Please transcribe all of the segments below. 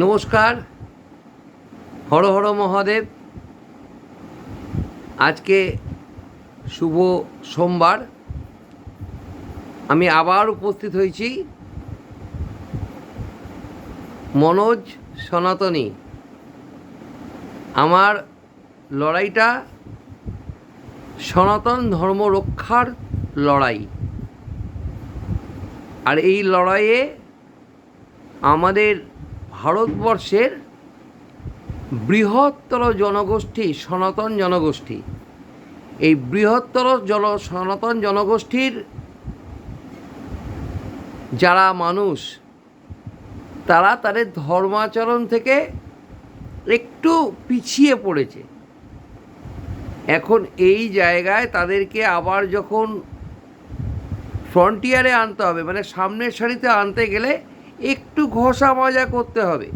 নমস্কার, হর হর মহাদেব। আজকে শুভ সোমবার। আমি আবার উপস্থিত হয়েছি মনোজ সনাতনী। আমার লড়াইটা সনাতন ধর্ম রক্ষার লড়াই, আর এই লড়াইয়ে আমাদের ভারতবর্ষের বৃহত্তর জনগোষ্ঠী সনাতন জনগোষ্ঠী, এই বৃহত্তর সনাতন জনগোষ্ঠীর যারা মানুষ, তারা তাদের ধর্মাচরণ থেকে একটু পিছিয়ে পড়েছে। এখন এই জায়গায় তাদেরকে আবার যখন ফ্রন্টিয়ারে আনতে হবে, মানে সামনের সারিতে আনতে গেলে একটু ঘষা মাজা করতে হবে।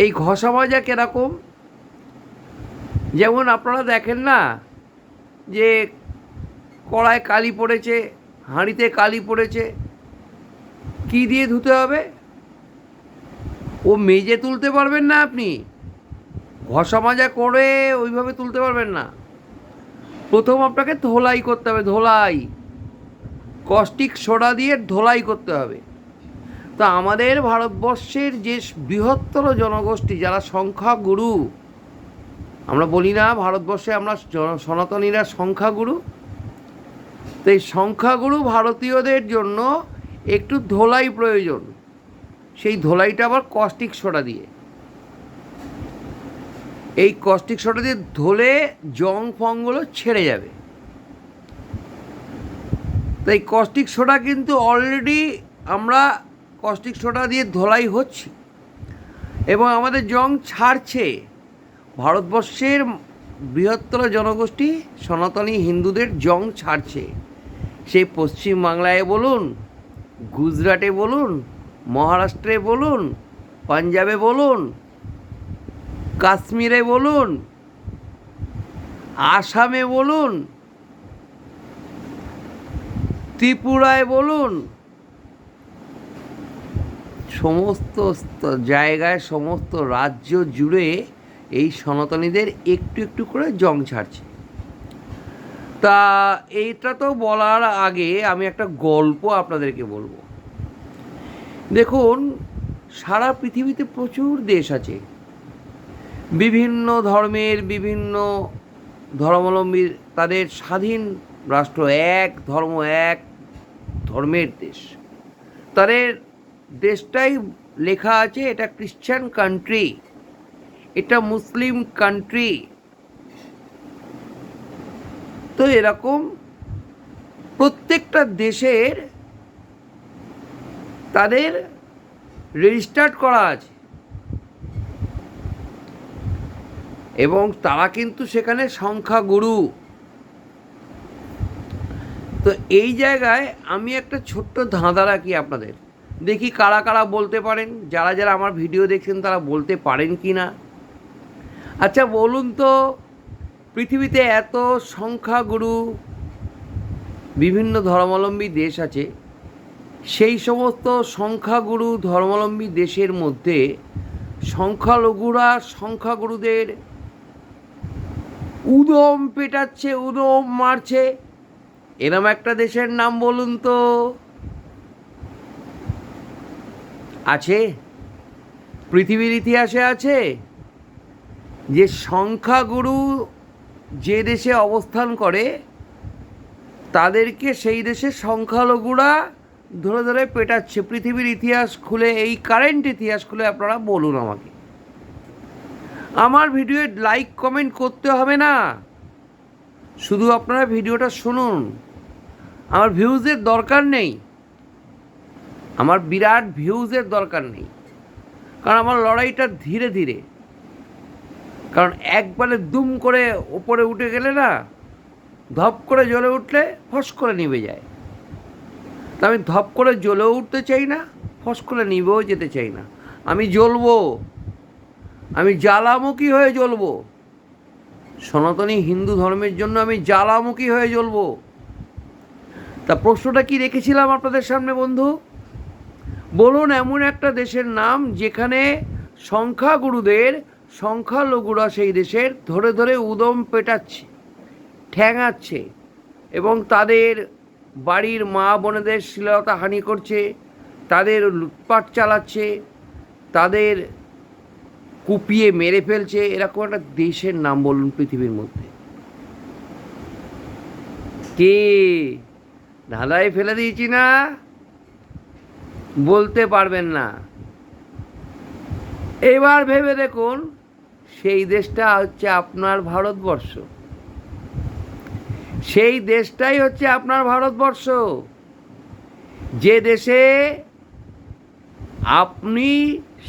এই ঘষা মাজা কীরকম? যেমন আপনারা দেখেন না যে কড়ায় কালি পড়েছে, হাঁড়িতে কালি পড়েছে, কি দিয়ে ধুতে হবে? ও মেজে তুলতে পারবেন না, আপনি ঘষা মাজা করে ওইভাবে তুলতে পারবেন না। প্রথম আপনাকে ধোলাই করতে হবে, ধোলাই, কস্টিক সোডা দিয়ে ধোলাই করতে হবে। তো আমাদের ভারতবর্ষের যে বৃহত্তর জনগোষ্ঠী, যারা সংখ্যাগুরু, আমরা বলি না ভারতবর্ষে আমরা সনাতনীরা সংখ্যাগুরু, তো এই সংখ্যাগুরু ভারতীয়দের জন্য একটু ধোলাই প্রয়োজন। সেই ধোলাইটা আবার কস্টিক সোডা দিয়ে, এই কস্টিক সোডা দিয়ে ধুলে জং ফংগুলো ছেড়ে যাবে। তো এই কস্টিক সোডা কিন্তু অলরেডি আমরা কস্টিক সোডা দিয়ে ধোলাই হচ্ছি এবং আমাদের জং ছাড়ছে। ভারতবর্ষের বৃহত্তর জনগোষ্ঠী সনাতনী হিন্দুদের জং ছাড়ছে। সেই পশ্চিমবাংলায় বলুন, গুজরাটে বলুন, মহারাষ্ট্রে বলুন, পাঞ্জাবে বলুন, কাশ্মীরে বলুন, আসামে বলুন, ত্রিপুরায় বলুন, সমস্ত জায়গায়, সমস্ত রাজ্য জুড়ে এই সনাতনীদের একটু একটু করে জং ছাড়ছে। তা এইটা তো বলার আগে আমি একটা গল্প আপনাদেরকে বলবো। দেখুন, সারা পৃথিবীতে প্রচুর দেশ আছে, বিভিন্ন ধর্মের, বিভিন্ন ধর্মাবলম্বী, তাদের স্বাধীন রাষ্ট্র, এক ধর্ম, এক ধর্মের দেশ। তাদের দেশটাই লেখা আছে এটা খ্রিশ্চান কান্ট্রি, এটা মুসলিম কান্ট্রি। তো এরকম প্রত্যেকটা দেশের তাদের রেজিস্টার্ড করা আছে এবং তারা কিন্তু সেখানে সংখ্যাগুরু। তো এই জায়গায় আমি একটা ছোট্ট ধাঁধা রাখি আপনাদের, দেখি কারা কারা বলতে পারেন। যারা যারা আমার ভিডিও দেখছেন তারা বলতে পারেন কি না। আচ্ছা বলুন তো, পৃথিবীতে এত সংখ্যাগুরু বিভিন্ন ধর্মাবলম্বী দেশ আছে, সেই সমস্ত সংখ্যাগুরু ধর্মাবলম্বী দেশের মধ্যে সংখ্যালঘুরা সংখ্যাগুরুদের উদম পেটাচ্ছে, উদম মারছে, এরম একটা দেশের নাম বলুন তো। আছে? পৃথিবীর ইতিহাসে আছে যে সংখ্যাগুরু যে দেশে অবস্থান করে তাদেরকে সেই দেশের সংখ্যালঘুরা ধরে ধরে পেটাচ্ছে? পৃথিবীর ইতিহাস খুলে, এই কারেন্ট ইতিহাস খুলে আপনারা বলুন আমাকে। আমার ভিডিও লাইক কমেন্ট করতে হবে না, শুধু আপনারা ভিডিওটা শুনুন। আমার ভিউজের দরকার নেই, আমার বিরাট ভিউজের দরকার নেই, কারণ আমার লড়াইটা ধীরে ধীরে। কারণ একবারে দুম করে ওপরে উঠে গেলে না, ধপ করে জ্বলে উঠলে ফস করে নিভে যায়। তা আমি ধপ করে জ্বলেও উঠতে চাই না, ফস করে নিভেও যেতে চাই না। আমি জ্বলবো, আমি জ্বালামুখী হয়ে জ্বলবো। সনাতনী হিন্দু ধর্মের জন্য আমি জ্বালামুখী হয়ে জ্বলবো। তা প্রশ্নটা কি রেখেছিলাম আপনাদের সামনে বন্ধু? বলুন এমন একটা দেশের নাম যেখানে সংখ্যাগুরুদের সংখ্যালঘুরা সেই দেশের ধরে ধরে উদম পেটাচ্ছে, ঠ্যাঙাচ্ছে এবং তাদের বাড়ির মা বোনেদের শ্লীলতা হানি করছে, তাদের লুটপাট চালাচ্ছে, তাদের কুপিয়ে মেরে ফেলছে। এরকম একটা দেশের নাম বলুন পৃথিবীর মধ্যে। কে ঢালাই ফেলে দিয়েছি না? বলতে পারবেন না। এবার ভেবে দেখুন, সেই দেশটা হচ্ছে আপনার ভারতবর্ষ। সেই দেশটাই হচ্ছে আপনার ভারতবর্ষ, যে দেশে আপনি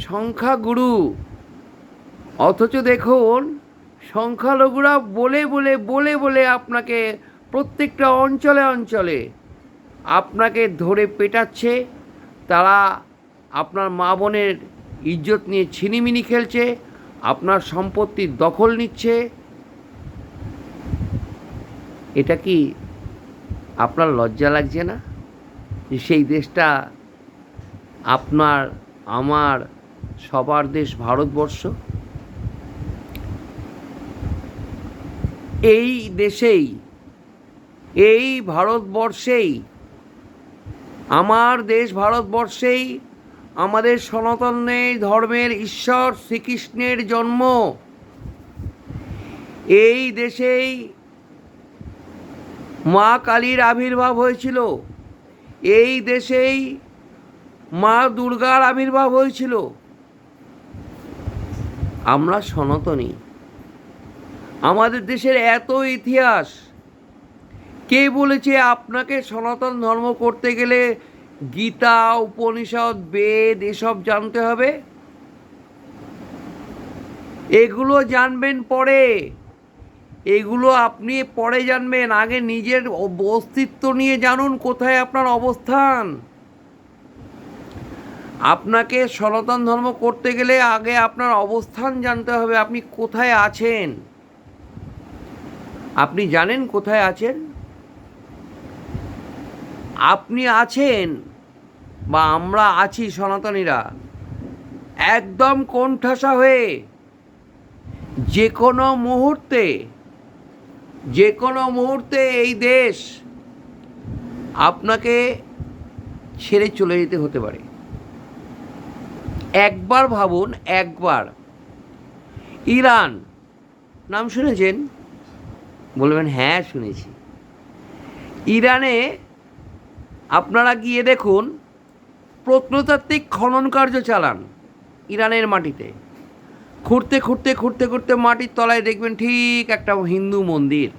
সংখ্যাগুরু, অথচ দেখুন সংখ্যালঘুরা বলে বলে বলে বলে আপনাকে প্রত্যেকটা অঞ্চলে অঞ্চলে আপনাকে ধরে পেটাচ্ছে। তারা আপনার মা বোনের ইজ্জত নিয়ে ছিনিমিনি খেলছে, আপনার সম্পত্তির দখল নিচ্ছে। এটা কি আপনার লজ্জা লাগছে না যে সেই দেশটা আপনার, আমার, সবার দেশ ভারতবর্ষ? এই দেশেই, এই ভারতবর্ষেই, আমার দেশ ভারতবর্ষেই আমাদের সনাতন ধর্মের ঈশ্বর শ্রীকৃষ্ণের জন্ম। এই দেশেই মা কালীর আবির্ভাব হয়েছিল, এই দেশেই মা দুর্গার আবির্ভাব হয়েছিল। আমরা সনাতনী, আমাদের দেশের এত ইতিহাস। কে বলেছে আপনাকে সনাতন ধর্ম করতে গেলে গীতা, উপনিষদ, বেদ এসব জানতে হবে? এগুলো জানবেন পরে, এগুলো আপনি পরে জানবেন। আগে নিজের অস্তিত্ব নিয়ে জানুন, কোথায় আপনার অবস্থান। আপনাকে সনাতন ধর্ম করতে গেলে আগে আপনার অবস্থান জানতে হবে, আপনি কোথায় আছেন। আপনি জানেন কোথায় আছেন? আপনি আছেন বা আমরা আছি সনাতনীরা একদম কোণঠাসা হয়ে যে কোনো মুহূর্তে, যে কোনো মুহূর্তে এই দেশ আপনাকে ছেড়ে চলে যেতে হতে পারে। একবার ভাবুন, একবার ইরান নাম শুনেছেন? বলবেন হ্যাঁ শুনেছি। ইরানে আপনারা গিয়ে দেখুন, প্রত্নতাত্ত্বিক খনন কার্য চালান ইরানের মাটিতে। খুঁড়তে খুঁড়তে খুঁড়তে খুঁড়তে মাটির তলায় দেখবেন ঠিক একটা হিন্দু মন্দির।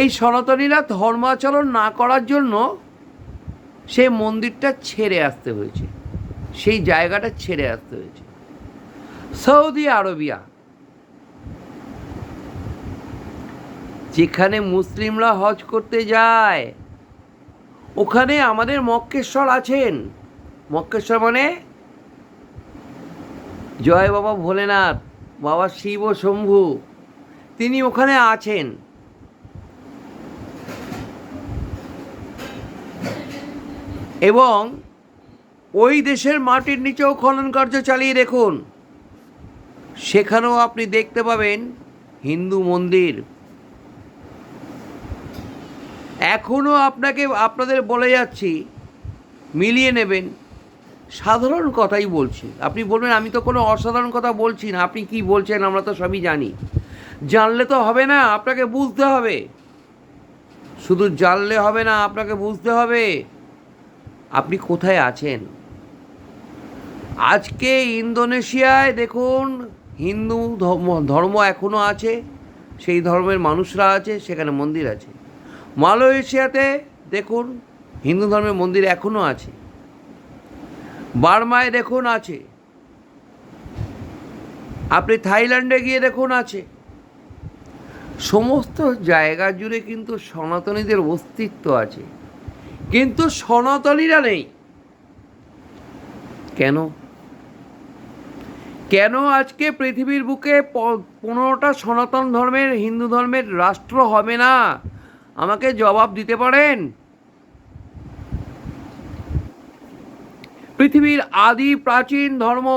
এই সনাতনীরা ধর্মাচরণ না করার জন্য সেই মন্দিরটা ছেড়ে আসতে হয়েছে, সেই জায়গাটা ছেড়ে আসতে হয়েছে। সৌদি আরবিয়া, যেখানে মুসলিমরা হজ করতে যায়, ওখানে আমাদের মক্কেশ্বর আছেন। মক্কেশ্বর মানে জয় বাবা ভোলেনাথ, বাবা শিব ও শম্ভু, তিনি ওখানে আছেন। এবং ওই দেশের মাটির নিচেও খনন কার্য চালিয়ে দেখুন, সেখানেও আপনি দেখতে পাবেন হিন্দু মন্দির। এখনও আপনাদের বলে যাচ্ছি, মিলিয়ে নেবেন। সাধারণ কথাই বলছি। আপনি বলবেন আমি তো কোনো অসাধারণ কথা বলছি না, আপনি কি বলছেন আমরা তো সবই জানি। জানলে তো হবে না, আপনাকে বুঝতে হবে। শুধু জানলে হবে না, আপনাকে বুঝতে হবে আপনি কোথায় আছেন। আজকে ইন্দোনেশিয়ায় দেখুন হিন্দু ধর্ম এখনও আছে, সেই ধর্মের মানুষরা আছে, সেখানে মন্দির আছে। মালয়েশিয়াতে দেখুন হিন্দু ধর্মের মন্দির এখনও আছে। বার্মায় দেখুন আছে, আপনি থাইল্যান্ডে গিয়ে দেখুন আছে। সমস্ত জায়গা জুড়ে কিন্তু সনাতনীদের অস্তিত্ব আছে, কিন্তু সনাতনীরা নেই। কেন? কেন আজকে পৃথিবীর বুকে 15টা সনাতন ধর্মের, হিন্দু ধর্মের রাষ্ট্র হবে না? আমাকে জবাব দিতে পারেন? পৃথিবীর আদি প্রাচীন ধর্ম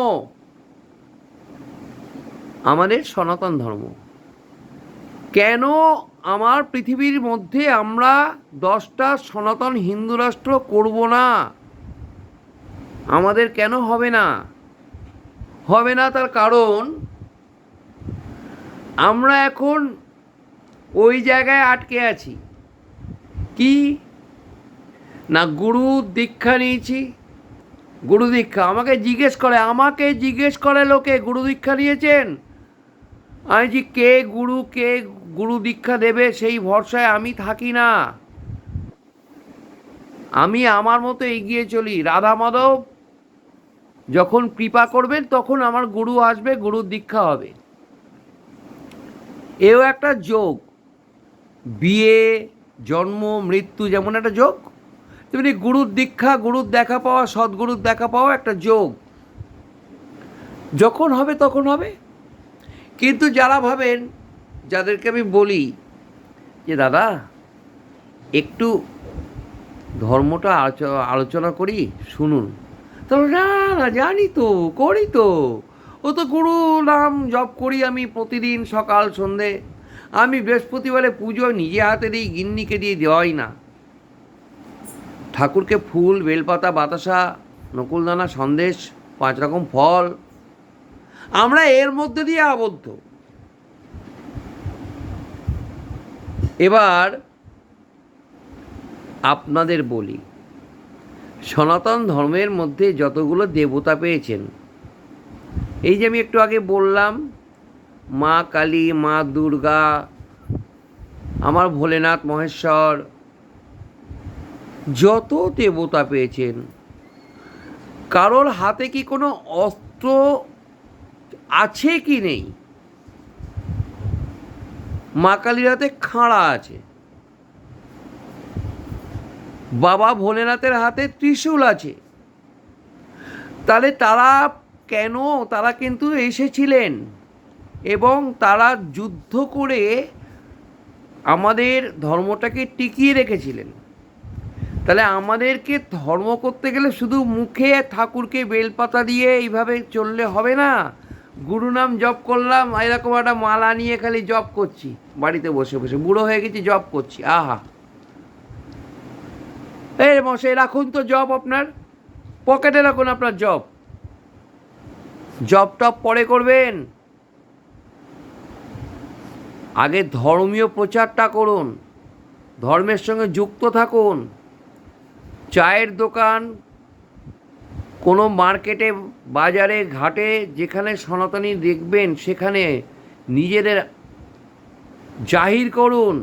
আমাদের সনাতন ধর্ম। কেন আমার পৃথিবীর মধ্যে আমরা 10টা সনাতন হিন্দু রাষ্ট্র করব না? আমাদের কেন হবে না? হবে না তার কারণ আমরা এখন ওই জায়গায় আটকে আছি। কি না, গুরু দীক্ষা নিয়েছি। গুরু দীক্ষা আমাকে জিজ্ঞেস করে লোকে, গুরু দীক্ষা নিয়েছেন? আমি যে কে গুরু দীক্ষা দেবে সেই ভরসায় আমি থাকি না। আমি আমার মতো এগিয়ে চলি। রাধা মাধব যখন কৃপা করবেন তখন আমার গুরু আসবে, গুরুর দীক্ষা হবে। এও একটা যোগ। বিয়ে, জন্ম, মৃত্যু যেমন একটা যোগ, তেমনি গুরুর দীক্ষা, গুরুর দেখা পাওয়া, সদ্গুরুর দেখা পাওয়া একটা যোগ। যখন হবে তখন হবে। কিন্তু যারা ভাবেন, যাদেরকে আমি বলি যে দাদা একটু ধর্মটা আলোচনা করি, শুনুন, তবে না না জানি তো, করি তো, ও তো গুরু নাম জপ করি আমি প্রতিদিন সকাল সন্ধে। আমি বৃহস্পতিবারে পুজো নিজে হাতে দিই, গিন্নিকে দিয়ে দেওয়াই না। ঠাকুরকে ফুল, বেলপাতা, বাতাসা, নকুলদানা, সন্দেশ, 5 রকম ফল, আমরা এর মধ্যে দিয়ে আবদ্ধ। এবার আপনাদের বলি, সনাতন ধর্মের মধ্যে যতগুলো দেবতা পেয়েছেন, এই যে আমি একটু আগে বললাম, মা কালী, মা দুর্গা, আমার ভোলেনাথ মহেশ্বর, যত দেবতা পেয়েছেন, কারোর হাতে কি কোনো অস্ত্র আছে কি নেই? মা কালীর হাতে খাঁড়া আছে, বাবা ভোলেনাথের হাতে ত্রিশূল আছে। তাহলে তারা কিন্তু এসেছিলেন এবং তারা যুদ্ধ করে আমাদের ধর্মটাকে টিকিয়ে রেখেছিলেন। তাহলে আমাদেরকে ধর্ম করতে গেলে শুধু মুখে ঠাকুরকে বেলপাতা দিয়ে এইভাবে চললে হবে না। গুরু নাম জপ করলাম, এরকম একটা মালা নিয়ে খালি জপ করছি, বাড়িতে বসে বসে বুড়ো হয়ে গেছি, জপ করছি। আহা, এই মশাই রাখুন তো জপ, আপনার পকেটে রাখুন আপনার জপ। জপ টপ পরে করবেন, আগে ধর্মীয় প্রচারটা করুন, ধর্মের সঙ্গে যুক্ত থাকুন। চায়ের দোকান, কোনো মার্কেটে, বাজারে, ঘাটে যেখানে সনাতনী দেখবেন সেখানে নিজেদের জাহির করুন,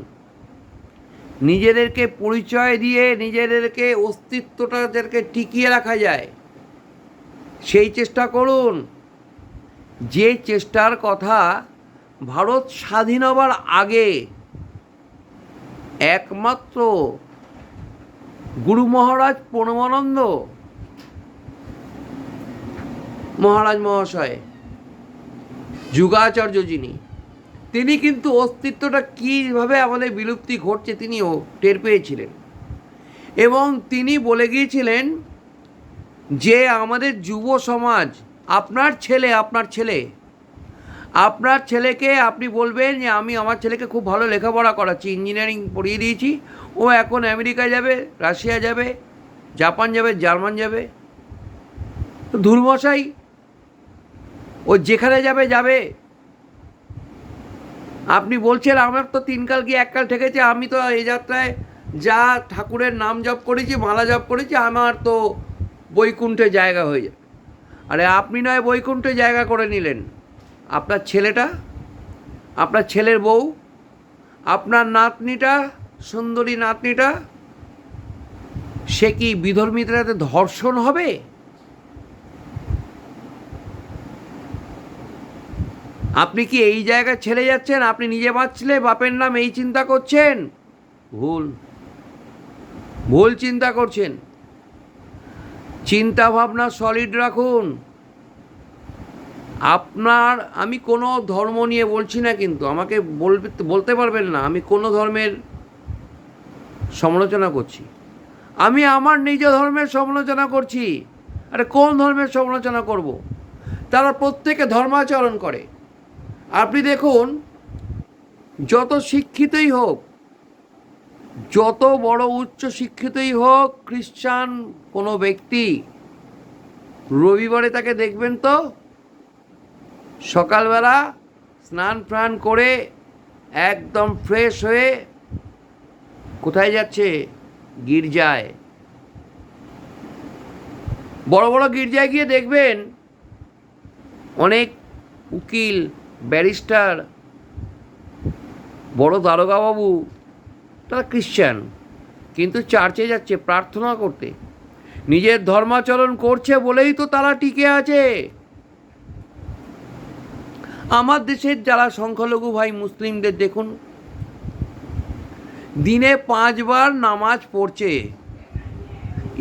নিজেদেরকে পরিচয় দিয়ে নিজেদেরকে অস্তিত্বটা যাদেরকে টিকিয়ে রাখা যায় সেই চেষ্টা করুন। যে চেষ্টার কথা ভারত স্বাধীন হবার আগে একমাত্র গুরু মহারাজ প্রণবানন্দ মহারাজ মহাশয়, যুগাচার্য যিনি, তিনি কিন্তু অস্তিত্বটা কীভাবে আমাদের বিলুপ্তি ঘটছে তিনিও টের পেয়েছিলেন এবং তিনি বলে গিয়েছিলেন যে আমাদের যুব সমাজ, আপনার ছেলেকে আপনি বলবেন যে আমি আমার ছেলেকে খুব ভালো লেখাপড়া করাচ্ছি, ইঞ্জিনিয়ারিং পড়িয়ে দিয়েছি, ও এখন আমেরিকা যাবে, রাশিয়া যাবে, জাপান যাবে, জার্মান যাবে। তো ধুরমশাই, ও যেখানে যাবে। আপনি বলছেন আমার তো 3 কাল গিয়ে 1 কাল ঠেকেছে, আমি তো এই যাত্রায় যা ঠাকুরের নাম জপ করেছি, মালা জপ করেছি, আমার তো বৈকুণ্ঠে জায়গা হয়ে যায়। আরে আপনি নয় বৈকুণ্ঠে জায়গা করে নিলেন, আপনার ছেলেটা, আপনার ছেলের বউ, আপনার নাতনিটা, সুন্দরী নাতনিটা, সে কি বিধর্মীদের হাতে ধর্ষণ হবে? আপনি কি এই জায়গায় ছেড়ে যাচ্ছেন? আপনি নিজে বাঁচলে বাপের নাম এই চিন্তা করছেন? ভুল চিন্তা করছেন। চিন্তা ভাবনা সলিড রাখুন। আমি কোনো ধর্ম নিয়ে বলছি না, কিন্তু আমাকে বলতে পারবেন না আমি কোনো ধর্মের সমালোচনা করছি। আমি আমার নিজ ধর্মের সমালোচনা করছি। আরে কোন ধর্মের সমালোচনা করব? তারা প্রত্যেকে ধর্মাচরণ করে। আপনি দেখুন, যত শিক্ষিতই হোক, যত বড় উচ্চ শিক্ষিতই হোক খ্রিস্টান কোনো ব্যক্তি, রবিবারে তাকে দেখবেন তো সকালবেলা স্নান প্রাণ করে একদম ফ্রেশ হয়ে কোথায় যাচ্ছে? গির্জায়। বড় বড় গির্জায় গিয়ে দেখবেন অনেক উকিল, ব্যারিস্টার, বড় দারোগাবাবু তারা খ্রিশ্চান, কিন্তু চার্চে যাচ্ছে প্রার্থনা করতে। নিজের ধর্মাচরণ করছে বলেই তো তারা টিকে আছে। আমার দেশের যারা সংখ্যালঘু ভাই মুসলিমদের দেখুন, দিনে 5 বার নামাজ পড়ছে।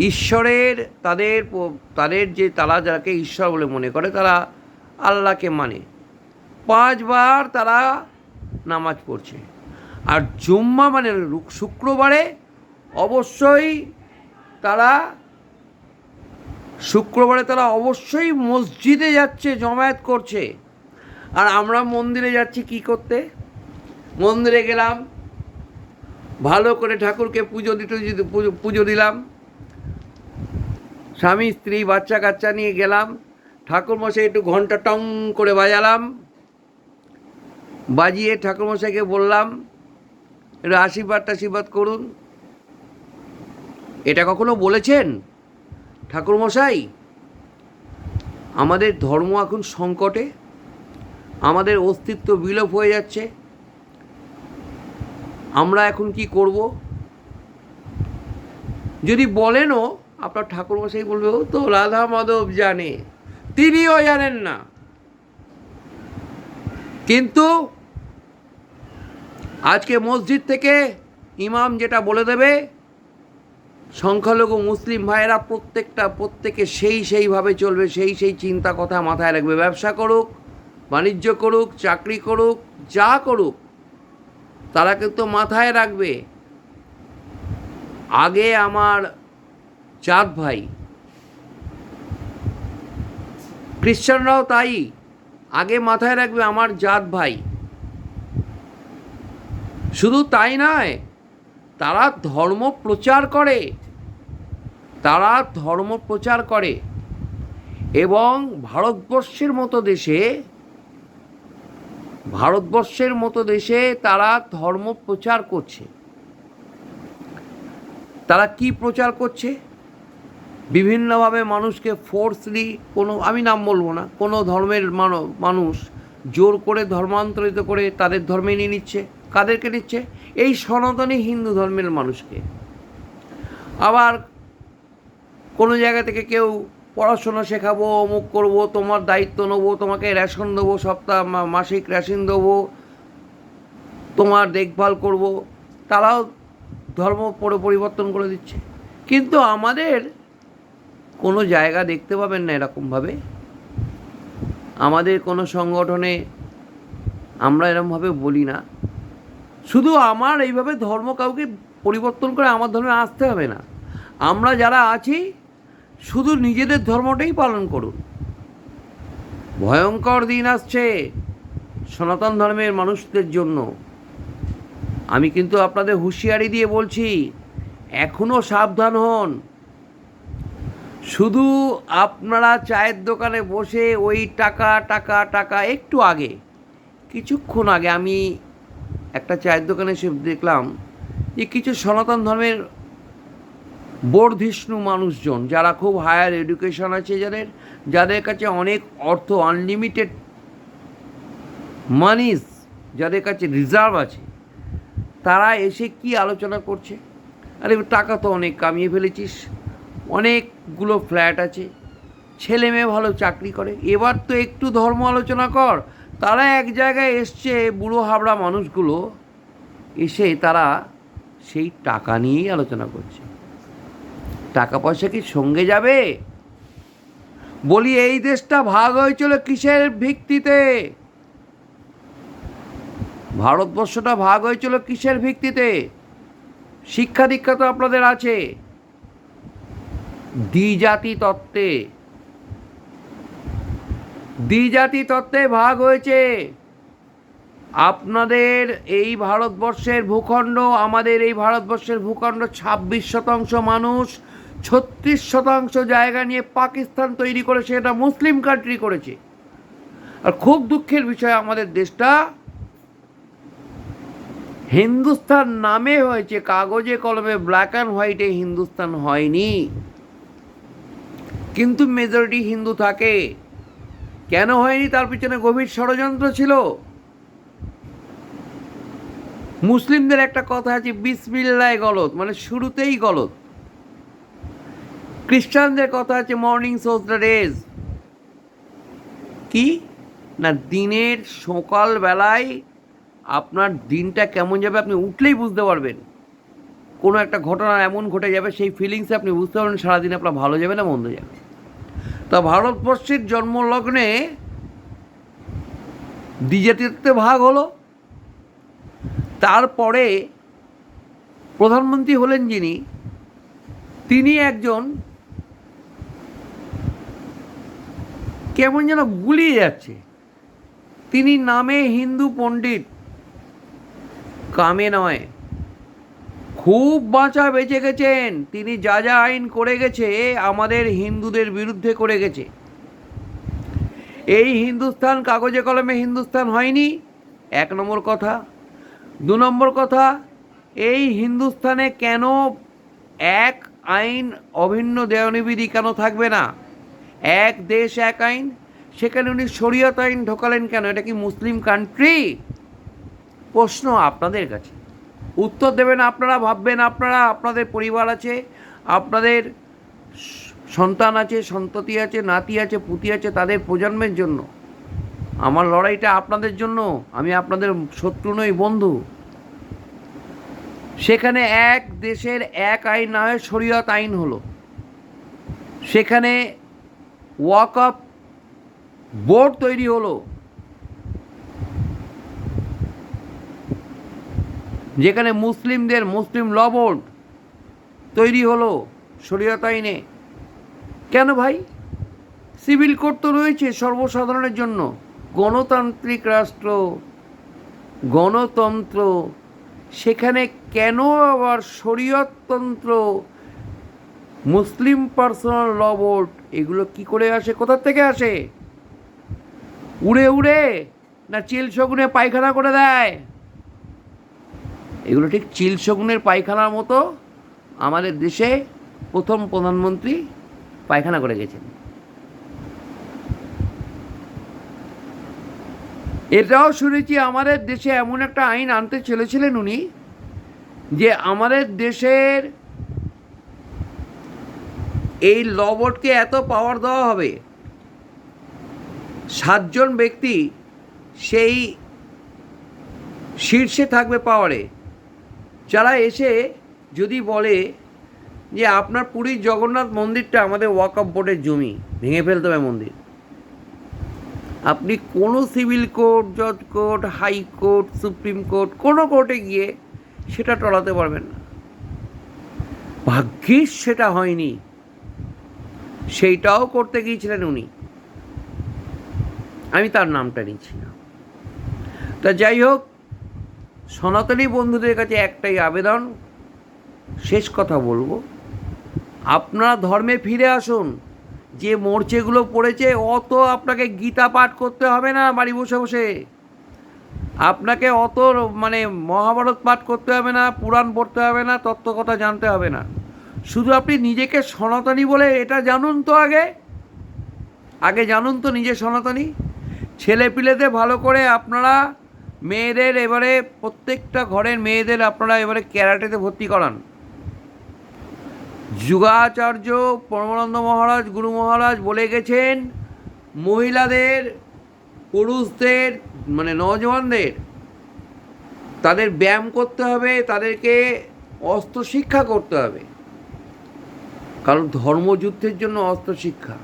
ঈশ্বরের তাদের যে তারা যাকে ঈশ্বর বলে মনে করে, তারা আল্লাহকে মানে, 5 বার তারা নামাজ পড়ছে। আর জুম্মা মানে শুক্রবারে অবশ্যই তারা অবশ্যই মসজিদে যাচ্ছে, জমায়েত করছে। আর আমরা মন্দিরে যাচ্ছি কি করতে? মন্দিরে গেলাম, ভালো করে ঠাকুরকে পুজো দিলাম, স্বামী স্ত্রী বাচ্চা কাচ্চা নিয়ে গেলাম, ঠাকুরমশাই একটু ঘন্টা টং করে বাজালাম, বাজিয়ে ঠাকুরমশাইকে বললাম একটু আশীর্বাদ করুন। এটা কখনো বলেছেন ঠাকুরমশাই? আমাদের ধর্ম এখন সংকটে, আমাদের অস্তিত্ব বিলোপ হয়ে যাচ্ছে, আমরা এখন কি করব? যদি বলেনও, আপনার ঠাকুরমশাই বলবে ও তো রাধা মাধব জানে, তিনিও জানেন না। কিন্তু আজকে মসজিদ থেকে ইমাম যেটা বলে দেবে, সংখ্যালঘু মুসলিম ভাইয়েরা প্রত্যেকে সেইভাবে চলবে, সেই চিন্তা কথা মাথায় রাখবে। ব্যবসা করুক, বাণিজ্য করুক, চাকরি করুক, যা করুক, তারা কিন্তু মাথায় রাখবে আগে আমার জাত ভাই। খ্রিশ্চানরাও তাই, আগে মাথায় রাখবে আমার জাত ভাই। শুধু তাই নয়, তারা ধর্ম প্রচার করে, এবং ভারতবর্ষের মতো দেশে তারা ধর্ম প্রচার করছে। তারা কি প্রচার করছে? বিভিন্নভাবে মানুষকে ফোর্সলি, আমি নাম বলবো না, কোনো ধর্মের মানুষ জোর করে ধর্মান্তরিত করে তাদের ধর্মে নিয়ে নিচ্ছে। কাদেরকে নিচ্ছে? এই সনাতনী হিন্দু ধর্মের মানুষকে। আবার কোনো জায়গা থেকে কেউ পড়াশোনা শেখাবো, অমুক করবো, তোমার দায়িত্ব নেবো, তোমাকে রেশন দেবো, মাসিক রেশন দেবো, তোমার দেখভাল করব, তারাও ধর্ম পরিবর্তন করে দিচ্ছে। কিন্তু আমাদের কোনো জায়গা দেখতে পাবেন না এরকমভাবে। আমাদের কোনো সংগঠনে আমরা এরকমভাবে বলি না। শুধু আমার এইভাবে ধর্ম কাউকে পরিবর্তন করে আমার ধর্মে আসতে হবে না। আমরা যারা আছি শুধু নিজেদের ধর্মটাই পালন করুন। ভয়ঙ্কর দিন আসছে সনাতন ধর্মের মানুষদের জন্য। আমি কিন্তু আপনাদের হুঁশিয়ারি দিয়ে বলছি, এখনও সাবধান হন। শুধু আপনারা চায়ের দোকানে বসে ওই টাকা একটু আগে, কিছুক্ষণ আগে আমি একটা চায়ের দোকানে এসে দেখলাম যে কিছু সনাতন ধর্মের বর্ধিষ্ণু মানুষজন, যারা খুব হায়ার এডুকেশন আছে, যাদের কাছে অনেক অর্থ, আনলিমিটেড মানিস যাদের কাছে রিজার্ভ আছে, তারা এসে কি আলোচনা করছে? আরে টাকা তো অনেক কামিয়ে ফেলেছিস, অনেকগুলো ফ্ল্যাট আছে, ছেলে মেয়ে ভালো চাকরি করে, এবার তো একটু ধর্ম আলোচনা কর। তারা এক জায়গায় এসছে, বুড়ো হাবড়া মানুষগুলো এসে তারা সেই টাকা নিয়েই আলোচনা করছে। টাকা পয়সা কি সঙ্গে যাবে? বলি, এই দেশটা ভাগ হয়েছিল কিসের ভিত্তিতে? ভারতবর্ষটা ভাগ হয়েছিল কিসের ভিত্তিতে? শিক্ষা দীক্ষা তো আপনাদের আছে, দ্বিজাতি তত্ত্বে। দ্বিজাতি তত্ত্বে ভাগ হয়েছে। আপনাদের এই ভারতবর্ষের ভূখণ্ড, আমাদের এই ভারতবর্ষের ভূখণ্ড 26% মানুষ 36% জায়গা নিয়ে পাকিস্তান তৈরি করেছে, এটা মুসলিম কান্ট্রি করেছে। আর খুব দুঃখের বিষয়, আমাদের দেশটা হিন্দুস্তান নামে হয়েছে, কাগজে কলমে ব্ল্যাক অ্যান্ড হোয়াইটে হিন্দুস্তান হয়নি, কিন্তু মেজরিটি হিন্দু থাকে। কেন হয়নি তার পিছনে গভীর ষড়যন্ত্র ছিল। মুসলিমদের একটা কথা আছে, বিসমিল্লাহ গলত, মানে শুরুতেই গলত। খ্রিস্টানদের কথা আছে মর্নিং সোজ দ্য ডেজ, কি না দিনের সকালবেলায় আপনার দিনটা কেমন যাবে আপনি উঠলেই বুঝতে পারবেন। কোনো একটা ঘটনা এমন ঘটে যাবে, সেই ফিলিংসে আপনি বুঝতে পারবেন সারাদিন আপনার ভালো যাবে না মন্দ যাবে। তা ভারতবর্ষের জন্মলগ্নে দ্বিজাতিতে ভাগ হলো। তারপরে প্রধানমন্ত্রী হলেন যিনি, তিনি একজন কেমন যেন গুলিয়ে যাচ্ছে। তিনি নামে হিন্দু পণ্ডিত, কামে নয়। খুব বাঁচা বেঁচে গেছেন। তিনি যা যা আইন করে গেছে আমাদের হিন্দুদের বিরুদ্ধে করে গেছে। এই হিন্দুস্তান কাগজে কলমে হিন্দুস্তান হয়নি, 1 নম্বর কথা। 2 নম্বর কথা, এই হিন্দুস্তানে কেন এক আইন অভিন্ন দেয়নিবিধি কেন থাকবে না? এক দেশ এক আইন, সেখানে উনি শরিয়ত আইন ঢোকালেন কেন? এটা কি মুসলিম কান্ট্রি? প্রশ্ন আপনাদের কাছে, উত্তর দেবেন আপনারা। ভাববেন আপনারা, আপনাদের পরিবার আছে, আপনাদের সন্তান আছে, সন্ততি আছে, নাতি আছে, পুতি আছে, তাদের প্রজন্মের জন্য। আমার লড়াইটা আপনাদের জন্য। আমি আপনাদের শত্রু নই, বন্ধু। সেখানে এক দেশের এক আইন না হয়ে শরিয়ত আইন হলো। সেখানে ওয়াকফ বোর্ড তৈরি হলো, যেখানে মুসলিমদের মুসলিম ল বোর্ড তৈরি হলো শরিয়ত আইনে। কেন ভাই? সিভিল কোড তো রয়েছে সর্বসাধারণের জন্য। গণতান্ত্রিক রাষ্ট্র, গণতন্ত্র, সেখানে কেন আবার শরিয়ততন্ত্র, মুসলিম পার্সোনাল ল বোর্ড, এগুলো কি করে আসে? কোথা থেকে আসে? উড়ে উড়ে না চিল শগুনে পায়খানা করে দেয়? এগুলো ঠিক চিল শগুনের পায়খানার মতো আমাদের দেশে প্রথম প্রধানমন্ত্রী পায়খানা করে গেছেন। এটাও শুনেছি আমাদের দেশে এমন একটা আইন আনতে চলেছিলেন উনি, যে আমাদের দেশের এই ল বোর্ডকে এত পাওয়ার দেওয়া হবে, 7 জন ব্যক্তি সেই শীর্ষে থাকবে পাওয়ারে, যারা এসে যদি বলে যে আপনার পুরীর জগন্নাথ মন্দিরটা আমাদের ওয়াকফ বোর্ডের জমি, ভেঙে ফেলতে হবে মন্দির, আপনি কোনো সিভিল কোর্ট, জজ কোর্ট, হাইকোর্ট, সুপ্রিম কোর্ট, কোনো কোর্টে গিয়ে সেটা টলাতে পারবেন না। ভাগ্যিস সেটা হয়নি, সেইটাও করতে গিয়েছিলেন উনি। আমি তার নামটা নিচ্ছি না। তা যাই হোক, সনাতনী বন্ধুদের কাছে একটাই আবেদন, শেষ কথা বলবো, আপনারা ধর্মে ফিরে আসুন। যে মোর্চেগুলো পড়েছে, অত আপনাকে গীতা পাঠ করতে হবে না বাড়ি বসে বসে, আপনাকে অত মহাভারত পাঠ করতে হবে না, পুরাণ পড়তে হবে না, তত্ত্বকথা জানতে হবে না। শুধু আপনি নিজেকে সনাতনী বলে এটা জানুন তো, আগে জানুন তো নিজে সনাতনী। ছেলেপিলেদের ভালো করে আপনারা মেয়েদের এবারে, প্রত্যেকটা ঘরের মেয়েদের আপনারা এবারে ক্যারাটেতে ভর্তি করান। যুগাচার্য পরমানন্দ মহারাজ, গুরু মহারাজ বলে গেছেন, মহিলাদের, পুরুষদের নওজওয়ানদের তাদের ব্যায়াম করতে হবে, তাদেরকে অস্ত্র শিক্ষা করতে হবে, কারণ ধর্মযুদ্ধের জন্য অস্ত্র শিক্ষা।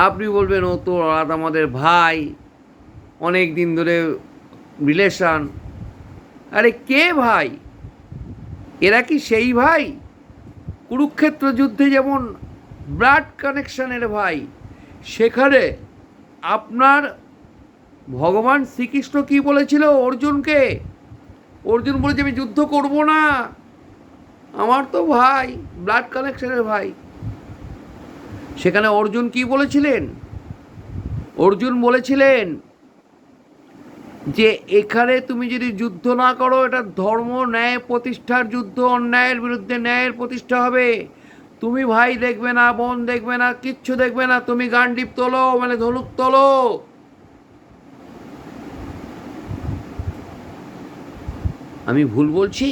আপনি বলবেন ও তো আমাদের ভাই, অনেক দিন ধরে রিলেশন। আরে কে ভাই? এরা কি সেই ভাই? কুরুক্ষেত্র যুদ্ধে যেমন ব্লাড কানেকশনের ভাই, সেখানে আপনার ভগবান শ্রীকৃষ্ণ কি বলেছিল অর্জুনকে? অর্জুন বলেছে আমি যুদ্ধ করব না, আমার তো ভাই, ব্লাড কানেকশনের ভাই। সেখানে অর্জুন কি বলেছিলেন? অর্জুন বলেছিলেন যে এখানে তুমি যদি যুদ্ধ না করো, এটা ধর্ম ন্যায় প্রতিষ্ঠার যুদ্ধ, অন্যায়ের বিরুদ্ধে ন্যায়ের প্রতিষ্ঠা হবে। তুমি ভাই দেখবে না, বোন দেখবে না, কিচ্ছু দেখবে না, তুমি গান্ডীব তোলো, মানে ধনুক তোলো। আমি ভুল বলছি?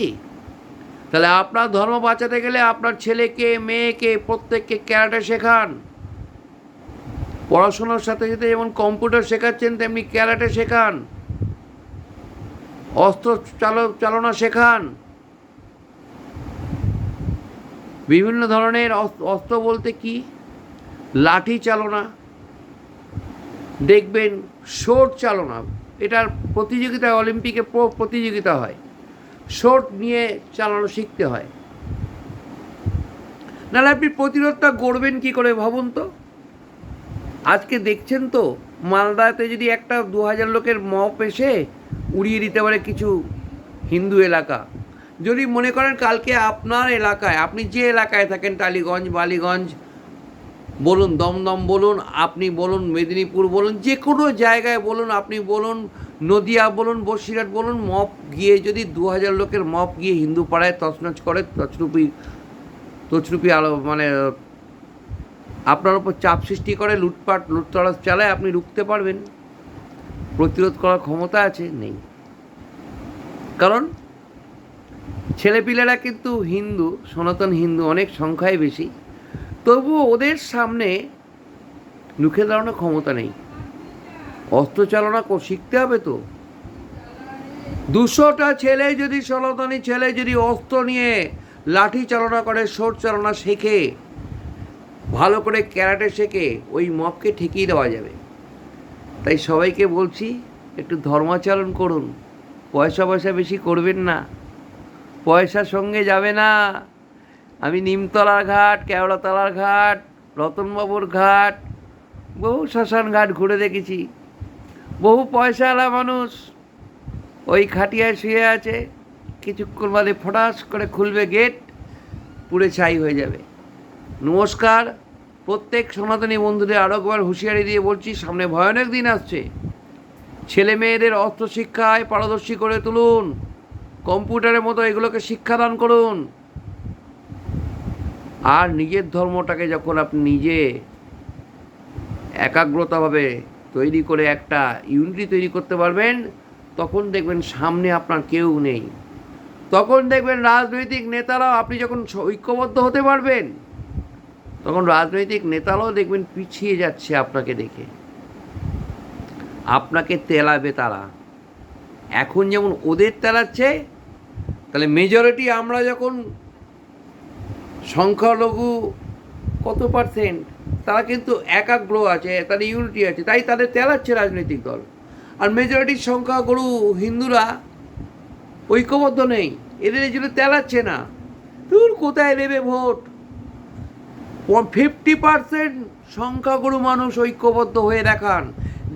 তাহলে আপনার ধর্ম বাঁচাতে গেলে আপনার ছেলেকে, মেয়েকে, প্রত্যেককে ক্যারাটে শেখান। পড়াশোনার সাথে সাথে যেমন কম্পিউটার শেখাচ্ছেন, তেমনি ক্যারাটে শেখান, অস্ত্র চালনা শেখান। বিভিন্ন ধরনের অস্ত্র বলতে কি, লাঠি চালনা, দেখবেন শোট চালনা, এটার প্রতিযোগিতা, অলিম্পিকে প্রতিযোগিতা হয়, শোট নিয়ে চালানো শিখতে হয়। নাহলে আপনি প্রতিরোধটা গড়বেন কি করে ভাবুন তো। আজকে দেখছেন তো মালদাতে যদি একটা 2000 লোকের মপ এসে উড়িয়ে দিতে পারে কিছু হিন্দু এলাকা, যদি মনে করেন কালকে আপনার এলাকায়, আপনি যে এলাকায় থাকেন, টালিগঞ্জ, বালিগঞ্জ বলুন, দমদম বলুন, আপনি বলুন মেদিনীপুর বলুন, যে কোনো জায়গায় বলুন, আপনি বলুন নদিয়া বলুন, বসিরহাট বলুন, মপ গিয়ে যদি 2000 লোকের মপ গিয়ে হিন্দু পাড়ায় তছনছ করে, তছরুপি আলো মানে আপনার উপর চাপ সৃষ্টি করে, লুটতরাজ চালায়, আপনি রুখতে পারবেন? প্রতিরোধ করার ক্ষমতা আছে? নেই। কারণ ছেলেপিলেরা কিন্তু হিন্দু, সনাতন হিন্দু অনেক সংখ্যায় বেশি, তবুও ওদের সামনে রুখে দাঁড়ানোর ক্ষমতা নেই। অস্ত্র চালনা শিখতে হবে তো। 200টা ছেলে যদি, সনাতনী ছেলে যদি অস্ত্র নিয়ে লাঠি চালনা করে, শোট চালনা শেখে, ভালো করে ক্যারাটে শেখে, ওই মপকে ঠেকিয়ে দেওয়া যাবে। তাই সবাইকে বলছি একটু ধর্মাচরণ করুন, পয়সা বেশি করবেন না, পয়সার সঙ্গে যাবে না। আমি নিমতলার ঘাট, কেওড়াতলার ঘাট, রতনবাবুর ঘাট, বহু শ্মশান ঘাট ঘুরে দেখেছি। বহু পয়সাওয়ালা মানুষ ওই খাটিয়ায় শুয়ে আছে, কিছুক্ষণ বাদে ফটাস করে খুলবে গেট, পুড়ে ছাই হয়ে যাবে। নমস্কার, প্রত্যেক সনাতনী বন্ধুদের আরও একবার হুঁশিয়ারি দিয়ে বলছি, সামনে ভয়ানক দিন আসছে। ছেলে মেয়েদের অস্ত্র শিক্ষায় পারদর্শী করে তুলুন, কম্পিউটারের মতো এগুলোকে শিক্ষাদান করুন। আর নিজের ধর্মটাকে যখন আপনি নিজে একাগ্রতাভাবে তৈরি করে একটা ইউনিটি তৈরি করতে পারবেন, তখন দেখবেন সামনে আপনার কেউ নেই। তখন দেখবেন রাজনৈতিক নেতারাও, আপনি যখন ঐক্যবদ্ধ হতে পারবেন, তখন রাজনৈতিক নেতারাও দেখবেন পিছিয়ে যাচ্ছে আপনাকে দেখে, আপনাকে তেলাবে তারা। এখন যেমন ওদের তেলাচ্ছে, তাহলে মেজরিটি আমরা যখন সংখ্যালঘু কত পার্সেন্ট, তারা কিন্তু একাগ্র আছে, তাদের ইউনিটি আছে, তাই তাদের তেলাচ্ছে রাজনৈতিক দল। আর মেজরিটির সংখ্যাগুরু হিন্দুরা ঐক্যবদ্ধ নেই, এদের এই জন্য তেলাচ্ছে না। তোর কোথায় নেবে ভোট? 50% সংখ্যাগুরু মানুষ ঐক্যবদ্ধ হয়ে দেখান,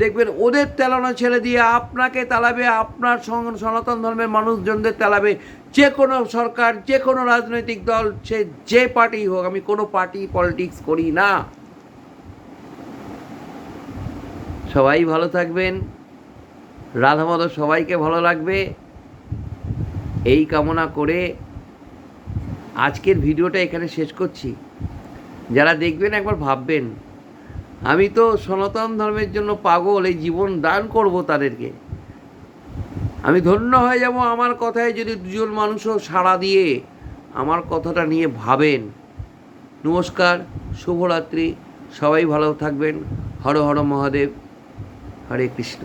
দেখবেন ওদের তেলানো ছেড়ে দিয়ে আপনাকে তেলাবে, আপনার সনাতন ধর্মের মানুষজনদের তেলাবে। যে কোনো সরকার, যে কোনো রাজনৈতিক দল, সে যে পার্টি হোক, আমি কোনো পার্টি পলিটিক্স করি না। সবাই ভালো থাকবেন, রাধা মাধব সবাইকে ভালো লাগবে, এই কামনা করে আজকের ভিডিওটা এখানে শেষ করছি। যারা দেখবেন একবার ভাববেন, আমি তো সনাতন ধর্মের জন্য পাগল, এই জীবন দান করব তাদেরকে। আমি ধন্য হয়ে যাব আমার কথায় যদি দুজন মানুষও সাড়া দিয়ে আমার কথাটা নিয়ে ভাবেন। নমস্কার, শুভরাত্রি, সবাই ভালো থাকবেন। হর হর মহাদেব, হরে কৃষ্ণ।